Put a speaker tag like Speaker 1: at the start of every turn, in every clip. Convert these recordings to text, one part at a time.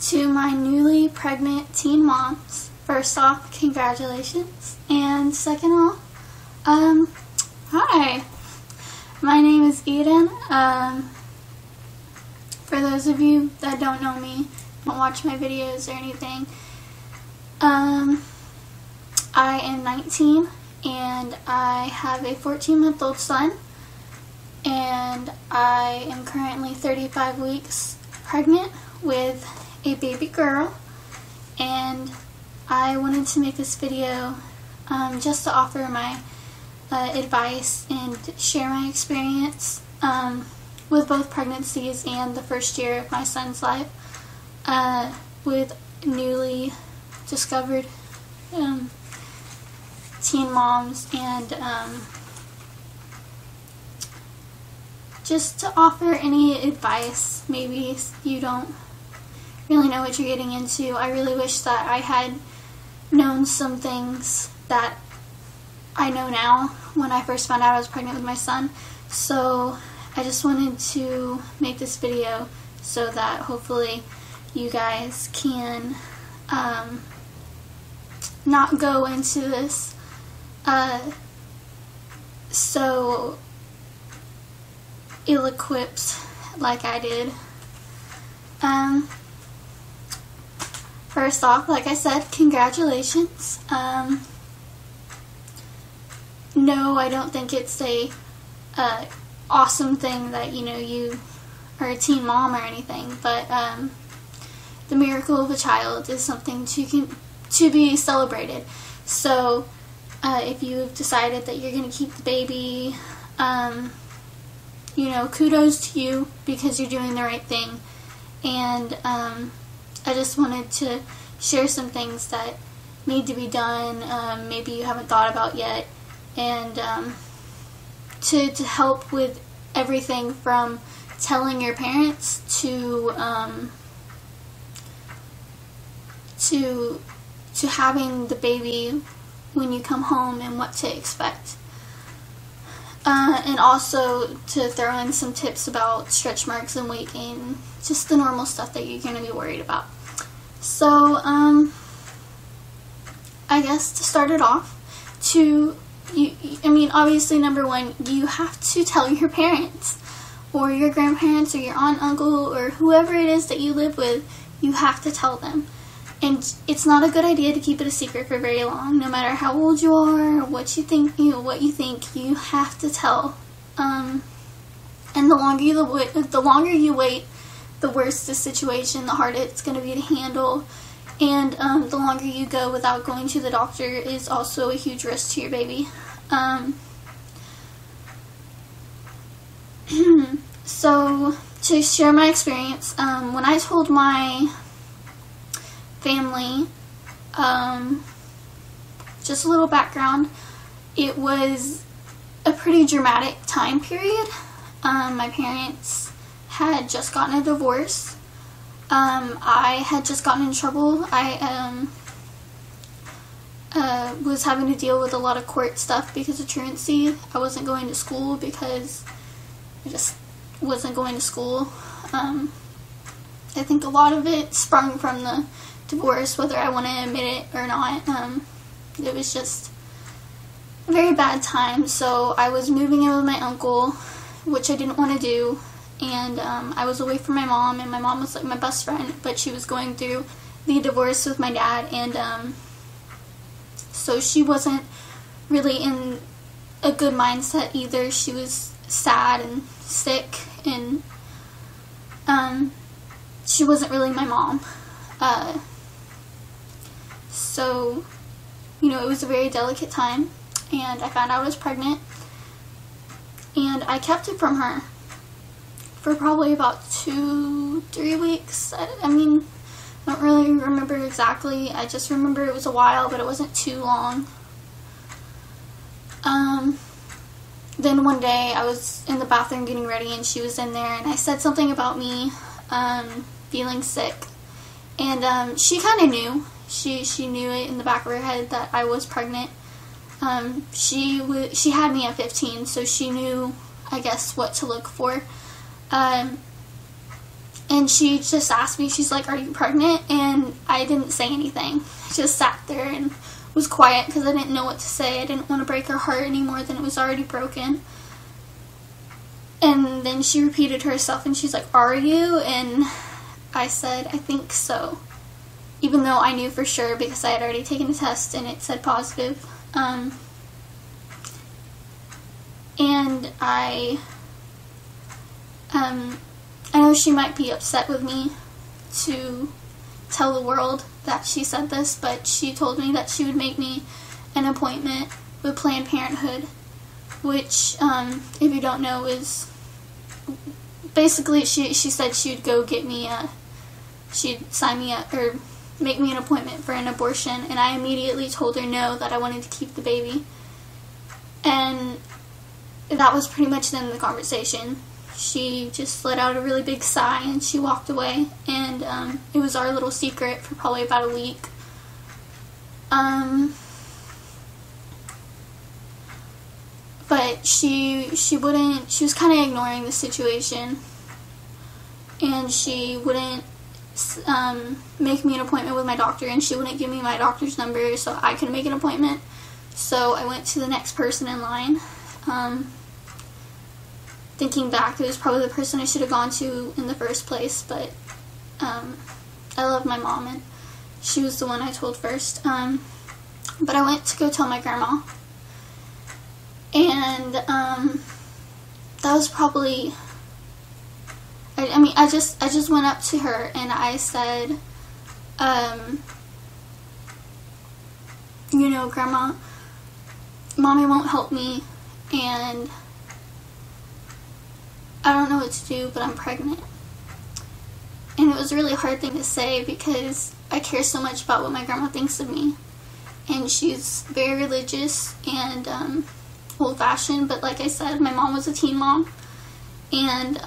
Speaker 1: To my newly pregnant teen moms, first off, congratulations. And second off, hi. My name is Eden. For those of you that don't know me, don't watch my videos or anything, I am 19 and I have a 14-month-old son, and I am currently 35 weeks pregnant with a baby girl, and I wanted to make this video just to offer my advice and share my experience with both pregnancies and the first year of my son's life with newly discovered teen moms, and just to offer any advice. Maybe you don't really know what you're getting into. I really wish that I had known some things that I know now when I first found out I was pregnant with my son. So I just wanted to make this video so that hopefully you guys can not go into this so ill-equipped like I did. First off, like I said, congratulations. No, I don't think it's a awesome thing that, you know, you are a teen mom or anything, but the miracle of a child is something to be celebrated. So if you've decided that you're going to keep the baby, you know, kudos to you, because you're doing the right thing. And I just wanted to share some things that need to be done, maybe you haven't thought about yet, and to help with everything from telling your parents to having the baby when you come home and what to expect. And also to throw in some tips about stretch marks and weight gain, just the normal stuff that you're going to be worried about. So, I guess to start it off, obviously, number one, you have to tell your parents, or your grandparents, or your aunt, uncle, or whoever it is that you live with. You have to tell them. And it's not a good idea to keep it a secret for very long, no matter how old you are, or what you think, you have to tell. And the longer you wait, the worse the situation, the harder it's going to be to handle. And the longer you go without going to the doctor is also a huge risk to your baby. So, to share my experience, when I told my family, just a little background, it was a pretty dramatic time period. My parents had just gotten a divorce. I had just gotten in trouble. I was having to deal with a lot of court stuff because of truancy. I wasn't going to school because I just wasn't going to school. I think a lot of it sprung from the divorce, whether I want to admit it or not. It was just a very bad time. So I was moving in with my uncle, which I didn't want to do, and I was away from my mom, and my mom was like my best friend, but she was going through the divorce with my dad, and so she wasn't really in a good mindset either. She was sad and sick, and she wasn't really my mom. So, you know, it was a very delicate time, and I found out I was pregnant, and I kept it from her for probably about 2-3 weeks. I don't really remember exactly. I just remember it was a while, but it wasn't too long. Then one day I was in the bathroom getting ready, and she was in there, and I said something about me feeling sick, and she kind of knew. She knew it in the back of her head that I was pregnant. She had me at 15, so she knew, I guess, what to look for. And she just asked me, she's like, "Are you pregnant?" And I didn't say anything. I just sat there and was quiet because I didn't know what to say. I didn't want to break her heart any more than it was already broken. And then she repeated herself and she's like, "Are you?" And I said, "I think so." Even though I knew for sure because I had already taken a test and it said positive. And I know she might be upset with me to tell the world that she said this, but she told me that she would make me an appointment with Planned Parenthood, which, if you don't know, is basically she said she'd go get me she'd sign me up or make me an appointment for an abortion, and I immediately told her no, that I wanted to keep the baby. And that was pretty much the end of the conversation. She just let out a really big sigh and she walked away, and it was our little secret for probably about a week. But she was kind of ignoring the situation, and she wouldn't make me an appointment with my doctor, and she wouldn't give me my doctor's number so I could make an appointment. So I went to the next person in line. Thinking back, it was probably the person I should have gone to in the first place, but I love my mom and she was the one I told first. But I went to go tell my grandma, and that was probably, I just went up to her and I said, you know, Grandma, Mommy won't help me, and I don't know what to do, but I'm pregnant. And it was a really hard thing to say because I care so much about what my grandma thinks of me. And she's very religious and old-fashioned, but like I said, my mom was a teen mom. And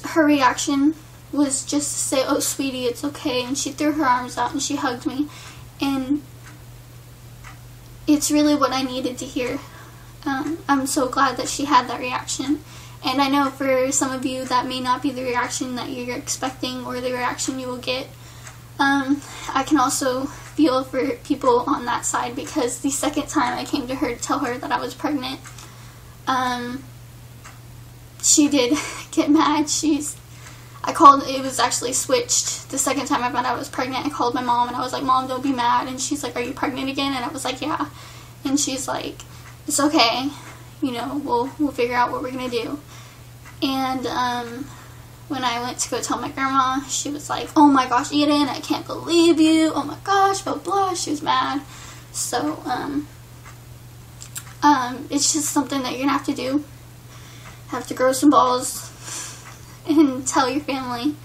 Speaker 1: her reaction was just to say, "Oh, sweetie, it's okay." And she threw her arms out and she hugged me. And it's really what I needed to hear. I'm so glad that she had that reaction. And I know for some of you that may not be the reaction that you're expecting or the reaction you will get. I can also feel for people on that side, because the second time I came to her to tell her that I was pregnant, she did get mad. It was actually switched. The second time I found out I was pregnant, I called my mom and I was like, "Mom, don't be mad." And she's like, "Are you pregnant again?" And I was like, "Yeah." And she's like, "It's okay, you know, we'll figure out what we're gonna do." And when I went to go tell my grandma, she was like, "Oh my gosh, Eden, I can't believe you. Oh my gosh, blah blah." She was mad. So it's just something that you're gonna have to do. Have to grow some balls and tell your family.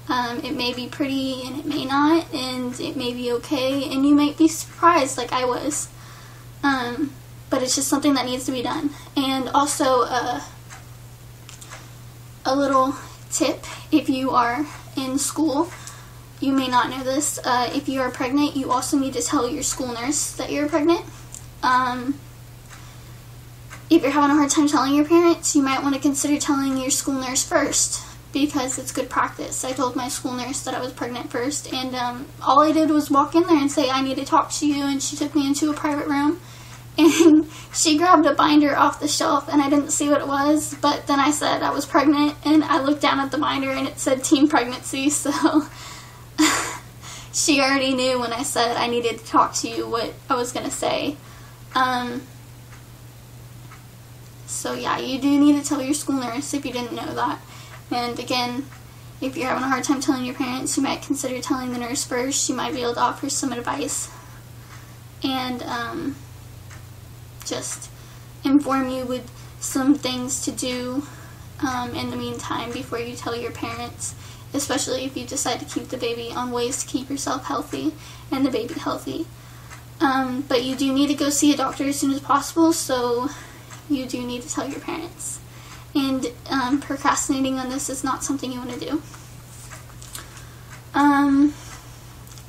Speaker 1: It may be pretty and it may not, and it may be okay, and you might be surprised like I was. But it's just something that needs to be done. And also a little tip, if you are in school, you may not know this, if you are pregnant, you also need to tell your school nurse that you're pregnant. If you're having a hard time telling your parents, you might want to consider telling your school nurse first, because it's good practice. I told my school nurse that I was pregnant first, and all I did was walk in there and say, "I need to talk to you," and she took me into a private room, and she grabbed a binder off the shelf, and I didn't see what it was, but then I said I was pregnant, and I looked down at the binder, and it said teen pregnancy, so she already knew when I said I needed to talk to you what I was going to say. So yeah, you do need to tell your school nurse if you didn't know that. And again, if you're having a hard time telling your parents, you might consider telling the nurse first. She might be able to offer some advice and just inform you with some things to do in the meantime before you tell your parents, especially if you decide to keep the baby, on ways to keep yourself healthy and the baby healthy. But you do need to go see a doctor as soon as possible, so you do need to tell your parents. And procrastinating on this is not something you want to do.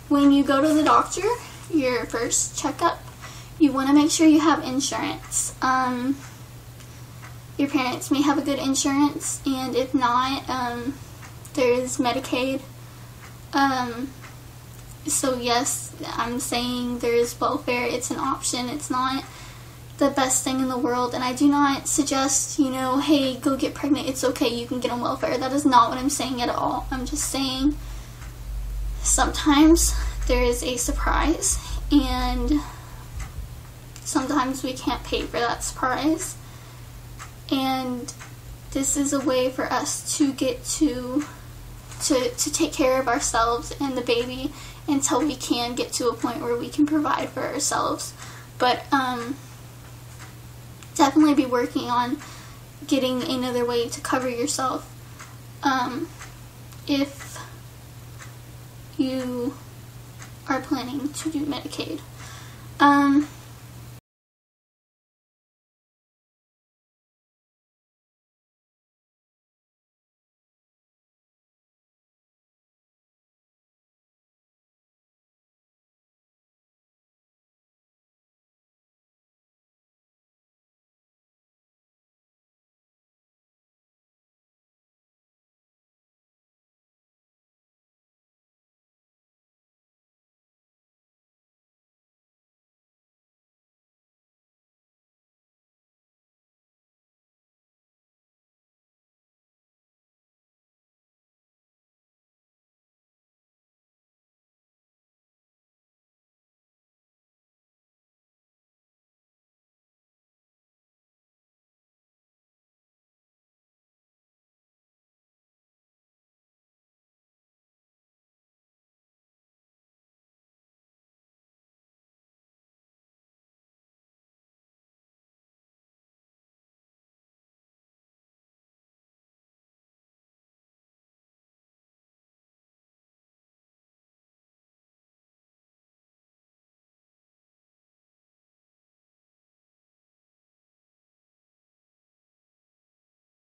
Speaker 1: When you go to the doctor, your first checkup, you want to make sure you have insurance. your parents may have a good insurance, and if not, there is Medicaid. So yes, I'm saying there is welfare. It's an option. It's not the best thing in the world, and I do not suggest, hey, go get pregnant. It's okay, you can get on welfare. That is not what I'm saying at all. I'm just saying sometimes there is a surprise, and sometimes we can't pay for that surprise. And this is a way for us to get to take care of ourselves and the baby until we can get to a point where we can provide for ourselves. But definitely be working on getting another way to cover yourself if you are planning to do Medicaid.